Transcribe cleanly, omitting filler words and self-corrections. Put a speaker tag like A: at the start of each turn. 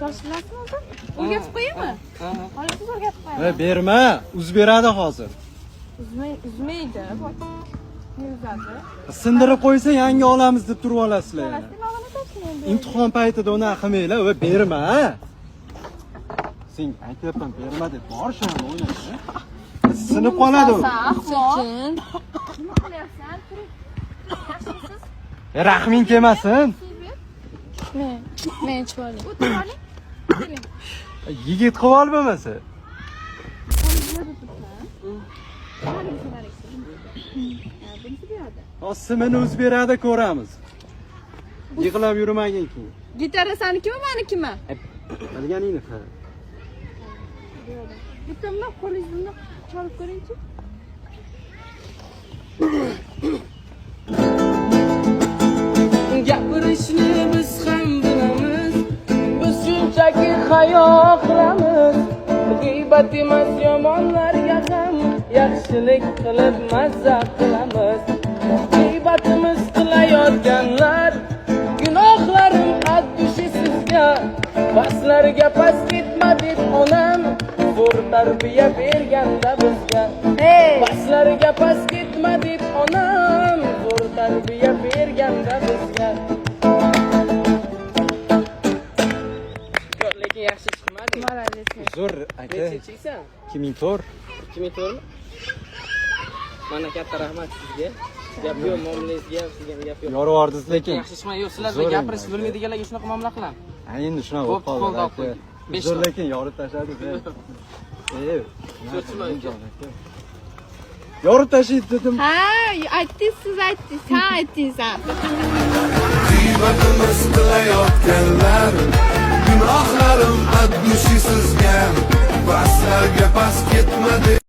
A: Shoshilasiz o'zi? O'rgatib qo'yaymi? Hozir o'rgatib qo'yaman.
B: Berma, uzib beradi hozir.
A: Uzmaydi. Ne uzadi?
B: Sindirib qo'ysa yangi olamiz deb turib olasizlar yana. İmtihon paytida uni qilmanglar va berma. Sen aytyapman berma deb bor shuni o'ynaysan. Sinib qoladi u.
A: Sekin. Nima qilyapsan? Turing. Yaxshimisiz?
B: Rahming kelmasin.
A: Men chiqaling. O'tirib oling. Keling.
B: Yigit qilib ol bo'lmasa. Osmini o'z beradi ko'ramiz. Yig'lab yurmagin keyin.
A: Gitara senikimi, menikimi?
B: Bilganingni qil.
A: Bitamni qo'lingizni chalib ko'ring-chi.
C: Gapirishni biz ham bilamiz, biz shunchaki hayo qilamiz. G'iybat emas yomonlarga ham yaxshilik qilib mazza qilamiz. G'iybatimiz qilayotganlar gunohlarim addushi sizga, baslarga pas ketma deb onam zo'r tarbiya berganda bizga. Baslarga pas ketma deb onam zo'r tarbiya berganda bizga. Lekin yaxshi chiqmadi.
B: Zo'r aka.
C: Necha cheksan?
B: 2004.
C: 2004 mi? Mana katta rahmat sizga. Gap yo'q, muomalangizga ham sizga gap yo'q.
B: Yoruvordingiz lekin.
C: Yaxshi chiqmay, yo'q, sizlarda gapirish bilmaydiganlarga shunaqa muomala qilaman.
B: Endi shunaqa bo'lib qoldi. Zo'r lekin yorib tashladi. Yorib tashlaydi dedim.
A: Ha, aytdingiz, siz aytdingiz. Ha, aytdingiz.
D: G'iybatimiz qilayotganlar gunohlarim addushi sizga, baslarga pas ketma deb